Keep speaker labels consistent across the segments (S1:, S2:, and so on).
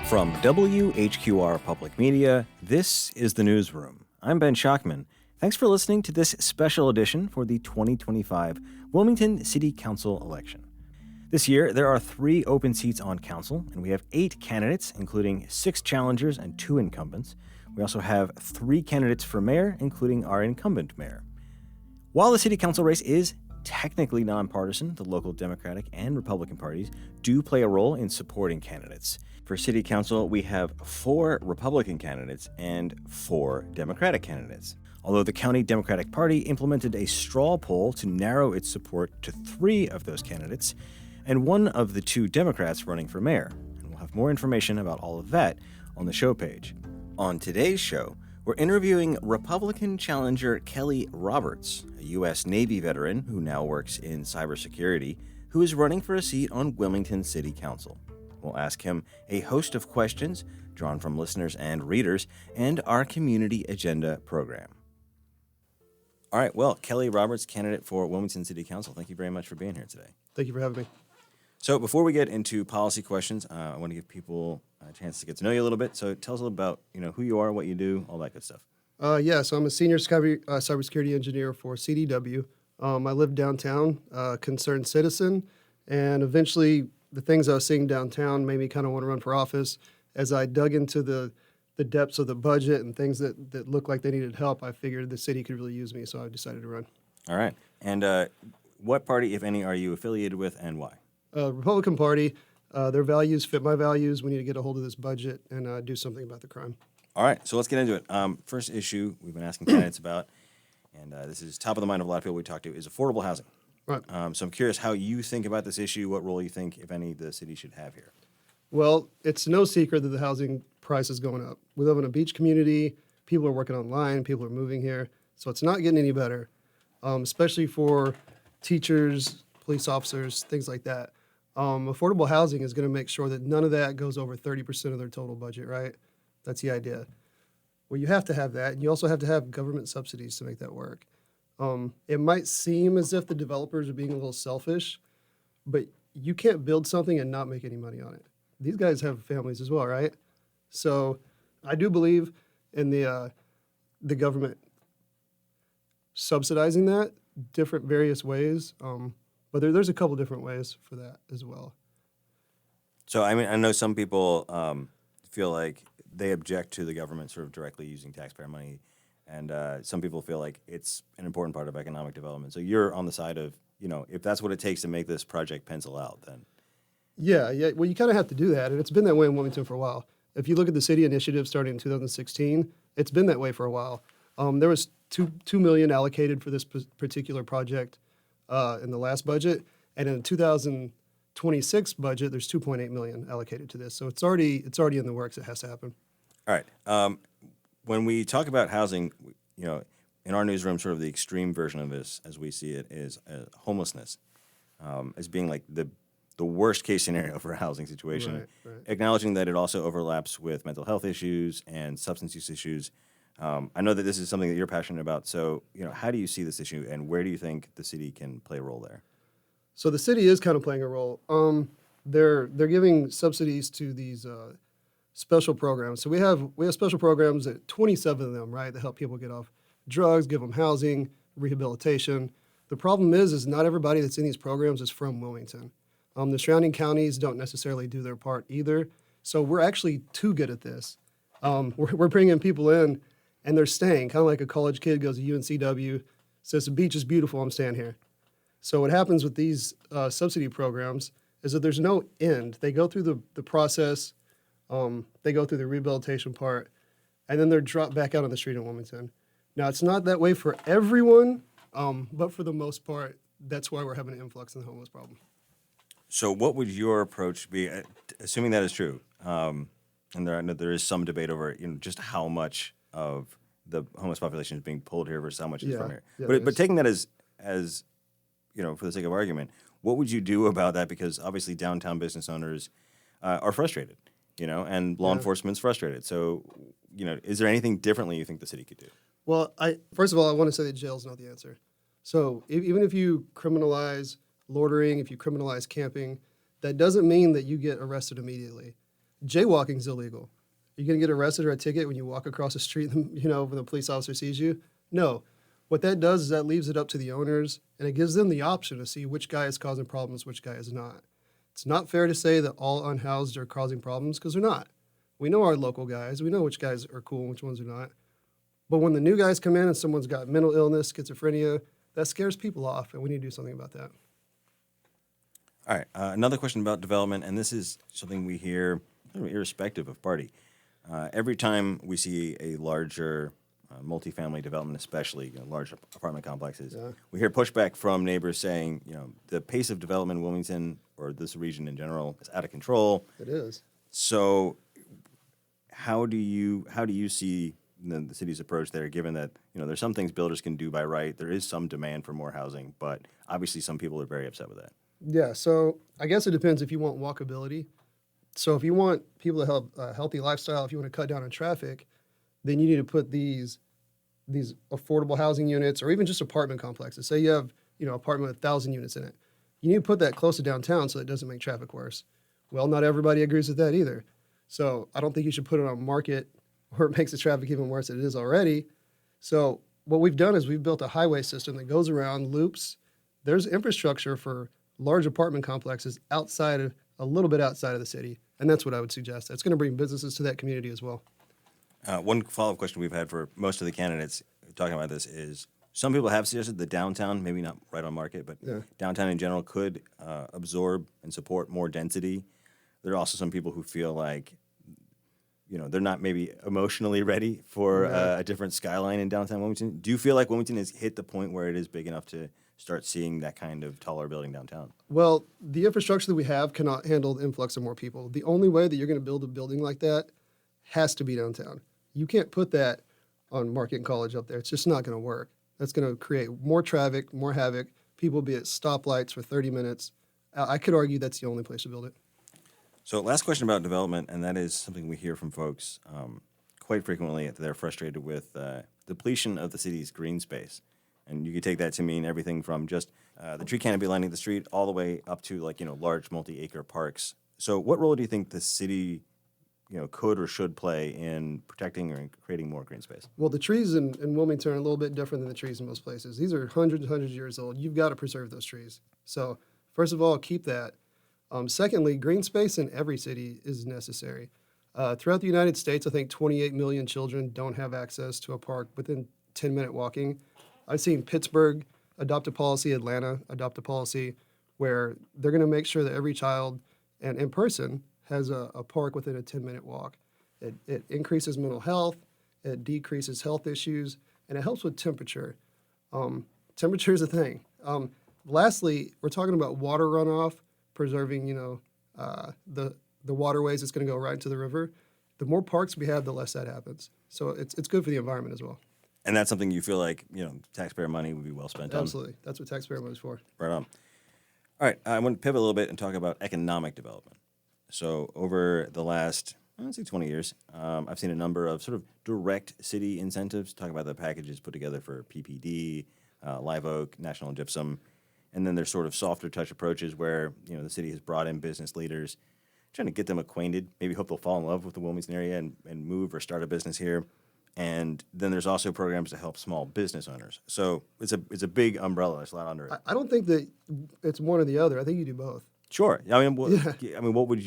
S1: From WHQR Public Media, this is the Newsroom. I'm Ben Schachman. Thanks for listening to this special edition for the 2025 Wilmington City Council election. This year, there are 3 open seats on council, and we have 8 candidates, including 6 challengers and 2 incumbents. We also have 3 candidates for mayor, including our incumbent mayor. While the city council race is technically nonpartisan, the local Democratic and Republican parties do play a role in supporting candidates. For city council, we have 4 Republican candidates and 4 Democratic candidates. Although the County Democratic Party implemented a straw poll to narrow its support to 3 of those candidates, and 1 of the 2 Democrats running for mayor. And we'll have more information about all of that on the show page. On today's show, we're interviewing Republican challenger Kelly Roberts, a U.S. Navy veteran who now works in cybersecurity, who is running for a seat on Wilmington City Council. We'll ask him a host of questions drawn from listeners and readers and our Community Agenda program. All right, well, Kelly Roberts, candidate for Wilmington City Council, thank you very much for being here today.
S2: Thank you for having me.
S1: So before we get into policy questions, I want to give people a chance to get to know you a little bit. So tell us a little about who you are, what you do, all that good stuff.
S2: So I'm a senior cybersecurity engineer for CDW. I live downtown, concerned citizen, and eventually the things I was seeing downtown made me kind of want to run for office. As I dug into the depths of the budget and things that looked like they needed help, I figured the city could really use me, so I decided to run.
S1: All right. And what party, if any, are you affiliated with and why?
S2: Republican Party. Their values fit my values. We need to get a hold of this budget and do something about the crime.
S1: All right, so let's get into it. First issue we've been asking candidates about, and this is top of the mind of a lot of people we talk to, is affordable housing.
S2: Right.
S1: So I'm curious how you think about this issue, what role you think, if any, the city should have here.
S2: Well, it's no secret that the housing price is going up. We live in a beach community. People are working online. People are moving here. So it's not getting any better, especially for teachers, police officers, things like that. Affordable housing is going to make sure that none of that goes over 30% of their total budget, right? That's the idea. Well, you have to have that, and you also have to have government subsidies to make that work. It might seem as if the developers are being a little selfish, but you can't build something and not make any money on it. These guys have families as well, right? So I do believe in the government subsidizing that different various ways, but there's a couple different ways for that as well.
S1: So, I mean, I know some people feel like they object to the government sort of directly using taxpayer money, and some people feel like it's an important part of economic development. So you're on the side of, if that's what it takes to make this project pencil out, then.
S2: Yeah. Well, you kind of have to do that, and it's been that way in Wilmington for a while. If you look at the city initiative starting in 2016, it's been that way for a while. There was $2 million allocated for this particular project in the last budget, and in the 2026 budget, there's $2.8 million allocated to this. So it's already in the works. It has to happen.
S1: All right. When we talk about housing, in our newsroom, sort of the extreme version of this, as we see it, is homelessness as being like the worst case scenario for a housing situation,
S2: right.
S1: Acknowledging that it also overlaps with mental health issues and substance use issues. I know that this is something that you're passionate about. So, how do you see this issue, and where do you think the city can play a role there?
S2: So the city is kind of playing a role. They're giving subsidies to these special programs. So we have special programs, 27 of them, right, that help people get off drugs, give them housing, rehabilitation. The problem is not everybody that's in these programs is from Wilmington. The surrounding counties don't necessarily do their part either. So we're actually too good at this. We're bringing people in, and they're staying, kind of like a college kid goes to UNCW, says the beach is beautiful, I'm staying here. So what happens with these subsidy programs is that there's no end. They go through the process, they go through the rehabilitation part, and then they're dropped back out on the street in Wilmington. Now, it's not that way for everyone, but for the most part, that's why we're having an influx in the homeless problem.
S1: So what would your approach be, assuming that is true, and there is some debate over just how much of the homeless population is being pulled here versus how much is from here. But taking that as for the sake of argument, what would you do about that? Because obviously downtown business owners are frustrated, and law enforcement's frustrated. So, is there anything differently you think the city could do?
S2: Well, first of all, I want to say that jail's not the answer. So even if you criminalize loitering, if you criminalize camping, that doesn't mean that you get arrested immediately. Jaywalking's illegal. Are you going to get arrested or a ticket when you walk across the street, when the police officer sees you? No. What that does is that leaves it up to the owners, and it gives them the option to see which guy is causing problems, which guy is not. It's not fair to say that all unhoused are causing problems, because they're not. We know our local guys. We know which guys are cool and which ones are not. But when the new guys come in and someone's got mental illness, schizophrenia, that scares people off, and we need to do something about that.
S1: All right, another question about development, and this is something we hear irrespective of party. Every time we see a larger multifamily development, especially large apartment complexes, we hear pushback from neighbors saying, the pace of development in Wilmington or this region in general is out of control.
S2: It is.
S1: So, how do you see the city's approach there? Given that there's some things builders can do by right, there is some demand for more housing, but obviously some people are very upset with that.
S2: Yeah. So I guess it depends if you want walkability. So if you want people to have a healthy lifestyle, if you want to cut down on traffic, then you need to put these affordable housing units or even just apartment complexes. Say you have, apartment with 1,000 units in it. You need to put that close to downtown so it doesn't make traffic worse. Well, not everybody agrees with that either. So I don't think you should put it on market where it makes the traffic even worse than it is already. So what we've done is we've built a highway system that goes around, loops. There's infrastructure for large apartment complexes a little bit outside of the city. And that's what I would suggest. It's going to bring businesses to that community as well.
S1: One follow-up question we've had for most of the candidates talking about this is some people have suggested that downtown, maybe not right on market, but downtown in general could absorb and support more density. There are also some people who feel like, they're not maybe emotionally ready for a different skyline in downtown Wilmington. Do you feel like Wilmington has hit the point where it is big enough to start seeing that kind of taller building downtown?
S2: Well, the infrastructure that we have cannot handle the influx of more people. The only way that you're going to build a building like that has to be downtown. You can't put that on Market and College up there. It's just not going to work. That's going to create more traffic, more havoc. People will be at stoplights for 30 minutes. I could argue that's the only place to build it.
S1: So last question about development, and that is something we hear from folks quite frequently. They're frustrated with depletion of the city's green space. And you could take that to mean everything from just the tree canopy lining the street all the way up to large multi-acre parks. So what role do you think the city could or should play in protecting or creating more green space?
S2: Well, the trees in Wilmington are a little bit different than the trees in most places. These are hundreds and hundreds of years old. You've got to preserve those trees. So first of all, keep that. Secondly, green space in every city is necessary. Throughout the United States, I think 28 million children don't have access to a park within 10-minute walking. I've seen Pittsburgh adopt a policy, Atlanta adopt a policy where they're going to make sure that every child and in person has a park within a 10-minute walk. It increases mental health, it decreases health issues, and it helps with temperature. Temperature is a thing. Lastly, we're talking about water runoff, preserving, the waterways that's going to go right into the river. The more parks we have, the less that happens. So it's good for the environment as well.
S1: And that's something you feel like, taxpayer money would be well spent on?
S2: Absolutely. That's what taxpayer money is for.
S1: Right on. All right, I want to pivot a little bit and talk about economic development. So over the last, I'd say 20 years, I've seen a number of sort of direct city incentives, talking about the packages put together for PPD, Live Oak, National Gypsum, and then there's sort of softer touch approaches where, the city has brought in business leaders, trying to get them acquainted, maybe hope they'll fall in love with the Wilmington area and move or start a business here. And then there's also programs to help small business owners. So it's a big umbrella. There's a lot under it.
S2: I don't think that it's one or the other. I think you do both.
S1: Sure. What would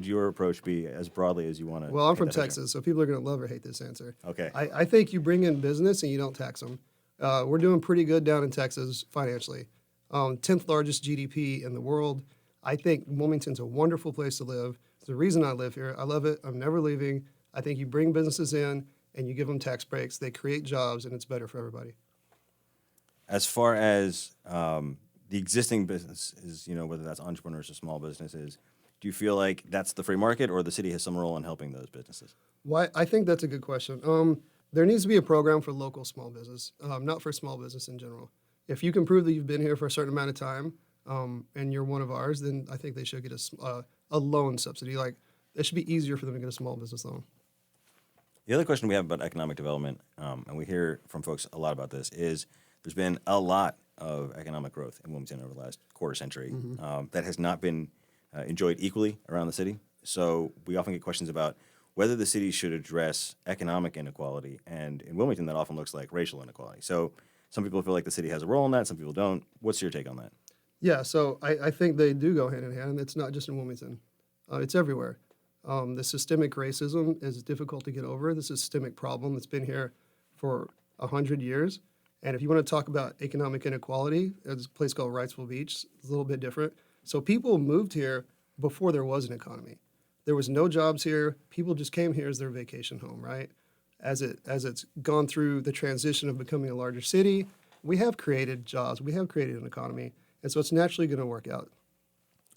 S1: your approach be as broadly as you want to?
S2: Well, I'm from Texas, so people are going to love or hate this answer.
S1: Okay.
S2: I think you bring in business and you don't tax them. We're doing pretty good down in Texas financially. 10th largest GDP in the world. I think Wilmington's a wonderful place to live. It's the reason I live here. I love it. I'm never leaving. I think you bring businesses in and you give them tax breaks, they create jobs, and it's better for everybody.
S1: As far as the existing businesses, whether that's entrepreneurs or small businesses, do you feel like that's the free market or the city has some role in helping those businesses?
S2: Well, I think that's a good question. There needs to be a program for local small business, not for small business in general. If you can prove that you've been here for a certain amount of time and you're one of ours, then I think they should get a loan subsidy. Like, it should be easier for them to get a small business loan.
S1: The other question we have about economic development, and we hear from folks a lot about this, is there's been a lot of economic growth in Wilmington over the last quarter century that has not been enjoyed equally around the city. So we often get questions about whether the city should address economic inequality. And in Wilmington, that often looks like racial inequality. So some people feel like the city has a role in that. Some people don't. What's your take on that?
S2: Yeah, so I think they do go hand in hand, and it's not just in Wilmington. It's everywhere. The systemic racism is difficult to get over. The systemic problem that's been here for 100 years. And if you want to talk about economic inequality, there's a place called Wrightsville Beach. It's a little bit different. So people moved here before there was an economy. There was no jobs here. People just came here as their vacation home, right? As it's gone through the transition of becoming a larger city, we have created jobs. We have created an economy. And so it's naturally going to work out.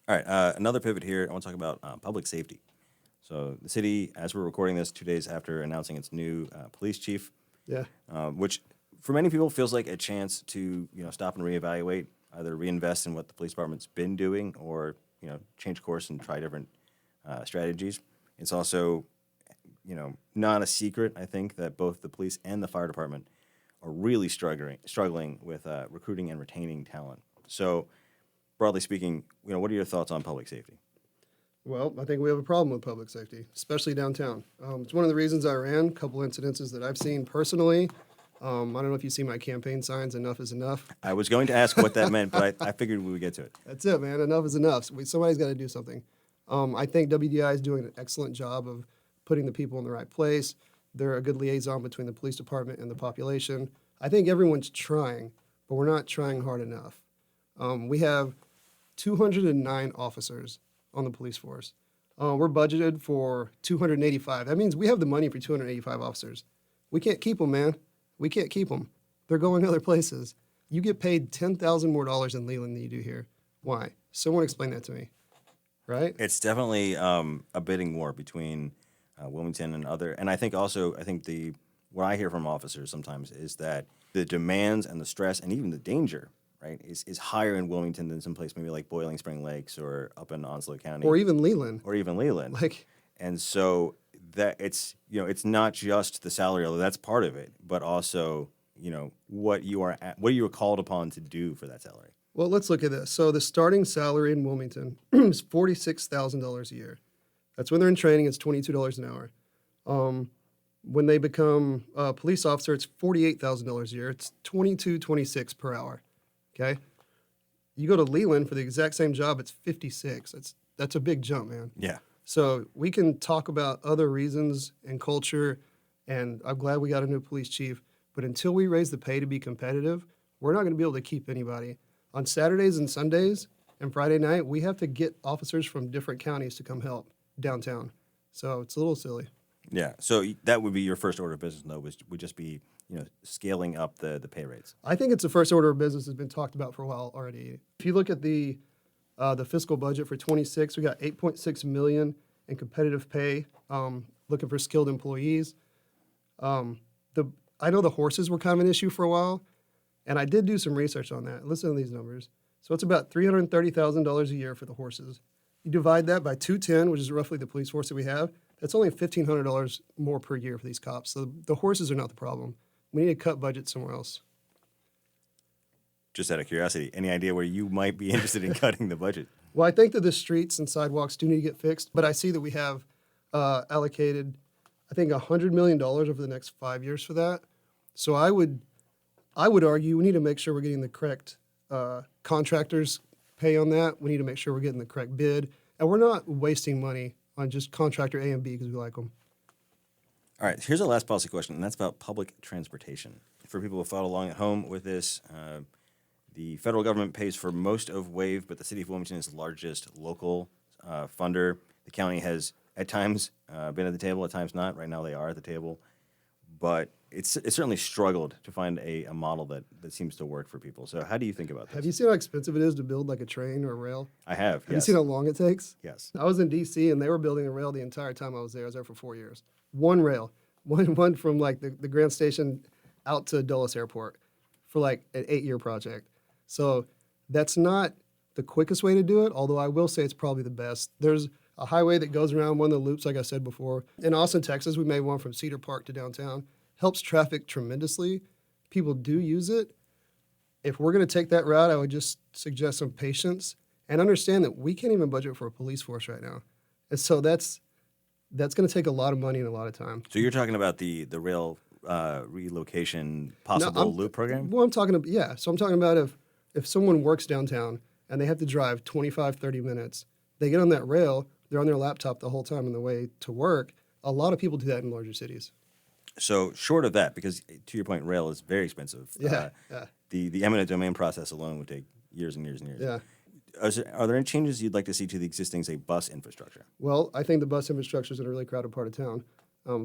S1: All right, another pivot here. I want to talk about public safety. So the city, as we're recording this 2 days after announcing its new police chief,
S2: Yeah.
S1: which for many people feels like a chance to stop and reevaluate, either reinvest in what the police department's been doing or change course and try different strategies. It's also not a secret, I think, that both the police and the fire department are really struggling with recruiting and retaining talent. So, broadly speaking, what are your thoughts on public safety?
S2: Well, I think we have a problem with public safety, especially downtown. It's one of the reasons I ran. A couple incidences that I've seen personally. I don't know if you see my campaign signs, enough is enough.
S1: I was going to ask what that meant, but I figured we would get to it.
S2: That's it, man. Enough is enough. Somebody's got to do something. I think WDI is doing an excellent job of putting the people in the right place. They're a good liaison between the police department and the population. I think everyone's trying, but we're not trying hard enough. We have 209 officers on the police force. We're budgeted for 285. That means we have the money for 285 officers. We can't keep them, man. We can't keep them. They're going other places. You get paid $10,000 more in Leland than you do here. Why? Someone explain that to me. Right?
S1: It's definitely a bidding war between Wilmington and other, and I think what I hear from officers sometimes is that the demands and the stress and even the danger, right, is higher in Wilmington than someplace maybe like Boiling Spring Lakes or up in Onslow County.
S2: Or even Leland.
S1: And so that it's not just the salary, although that's part of it, but also, what you are called upon to do for that salary.
S2: Well, let's look at this. So the starting salary in Wilmington is $46,000 a year. That's when they're in training. It's $22 an hour. When they become a police officer, it's $48,000 a year. It's $22.26 per hour. Okay. You go to Leland for the exact same job, it's $56. That's a big jump, man.
S1: Yeah.
S2: So we can talk about other reasons and culture, and I'm glad we got a new police chief. But until we raise the pay to be competitive, we're not going to be able to keep anybody. On Saturdays and Sundays and Friday night, we have to get officers from different counties to come help downtown. So it's a little silly.
S1: Yeah. So that would be your first order of business, though, would just be scaling up the pay rates.
S2: I think it's the first order of business that's been talked about for a while already. If you look at the fiscal budget for 26, we got $8.6 million in competitive pay, looking for skilled employees. I know the horses were kind of an issue for a while, and I did do some research on that. Listen to these numbers. So it's about $330,000 a year for the horses. You divide that by 210, which is roughly the police force that we have. That's only $1,500 more per year for these cops. So the horses are not the problem. We need to cut budget somewhere else.
S1: Just out of curiosity, any idea where you might be interested in cutting the budget?
S2: Well, I think that the streets and sidewalks do need to get fixed, but I see that we have allocated, I think, $100 million over the next 5 years for that. So I would argue we need to make sure we're getting the correct contractors pay on that. We need to make sure we're getting the correct bid, and we're not wasting money on just contractor A and B because we like them.
S1: All right, here's our last policy question, and that's about public transportation. For people who follow along at home with this, the federal government pays for most of WAVE, but the city of Wilmington is the largest local funder. The county has, at times, been at the table, at times not. Right now they are at the table. But it's certainly struggled to find a model that seems to work for people. So how do you think about this?
S2: Have you seen how expensive it is to build like a train or a rail?
S1: I have,
S2: Have you seen how long it takes?
S1: Yes.
S2: I was in D.C. and they were building a rail the entire time I was there. I was there for 4 years. One rail, one from like the Grand Station out to Dulles Airport for like an 8-year project. So that's not the quickest way to do it, although I will say it's probably the best. There's a highway that goes around one of the loops, like I said before. In Austin, Texas, we made one from Cedar Park to downtown. Helps traffic tremendously. People do use it. If we're going to take that route, I would just suggest some patience and understand that we can't even budget for a police force right now. And so that's going to take a lot of money and a lot of time.
S1: So you're talking about the rail relocation possible loop program?
S2: Well, I'm talking about, yeah. So I'm talking about if someone works downtown and they have to drive 25, 30 minutes, they get on that rail, they're on their laptop the whole time on the way to work. A lot of people do that in larger cities.
S1: So short of that, because to your point, rail is very expensive.
S2: Yeah.
S1: The eminent domain process alone would take years and years and years.
S2: Yeah.
S1: Are there any changes you'd like to see to the existing, say, bus infrastructure?
S2: Well, I think the bus infrastructure is in a really crowded part of town.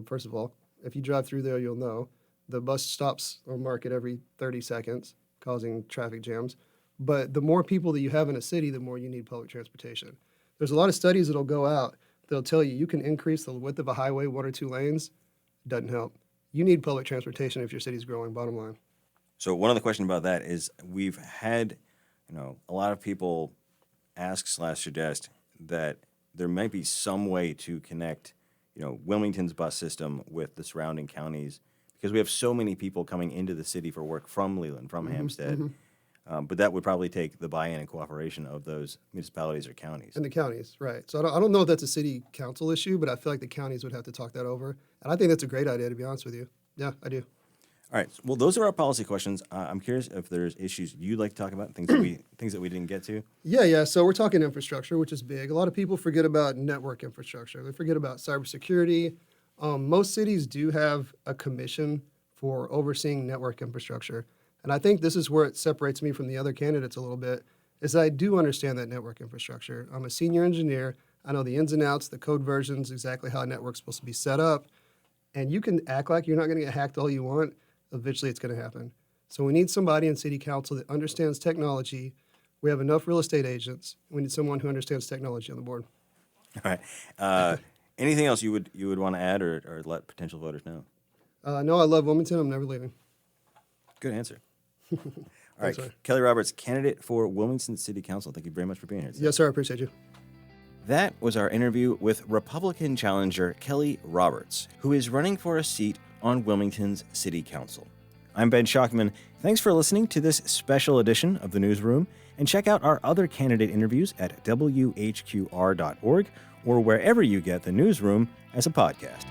S2: First of all, if you drive through there, you'll know the bus stops on Market every 30 seconds, causing traffic jams. But the more people that you have in a city, the more you need public transportation. There's a lot of studies that'll go out that'll tell you can increase the width of a highway 1 or 2 lanes. Doesn't help. You need public transportation if your city's growing, bottom line.
S1: So one of the questions about that is we've had, a lot of people ask/suggest that there might be some way to connect, Wilmington's bus system with the surrounding counties, because we have so many people coming into the city for work from Leland, from Hampstead. But that would probably take the buy-in and cooperation of those municipalities or counties.
S2: And the counties, right. So I don't know if that's a city council issue, but I feel like the counties would have to talk that over. And I think that's a great idea, to be honest with you. Yeah, I do.
S1: All right. Well, those are our policy questions. I'm curious if there's issues you'd like to talk about, things that we didn't get to.
S2: Yeah. So we're talking infrastructure, which is big. A lot of people forget about network infrastructure. They forget about cybersecurity. Most cities do have a commission for overseeing network infrastructure. And I think this is where it separates me from the other candidates a little bit, is that I do understand that network infrastructure. I'm a senior engineer. I know the ins and outs, the code versions, exactly how a network's supposed to be set up. And you can act like you're not going to get hacked all you want. Eventually, it's going to happen. So we need somebody in city council that understands technology. We have enough real estate agents. We need someone who understands technology on the board.
S1: All right. Anything else you would want to add or let potential voters know?
S2: No, I love Wilmington. I'm never leaving.
S1: Good answer. All right,
S2: Thanks,
S1: Kelly Roberts, candidate for Wilmington City Council. Thank you very much for being here today.
S2: Yes, sir. I appreciate you.
S1: That was our interview with Republican challenger Kelly Roberts, who is running for a seat on Wilmington's City Council. I'm Ben Schockman. Thanks for listening to this special edition of the Newsroom, and check out our other candidate interviews at WHQR.org or wherever you get the Newsroom as a podcast.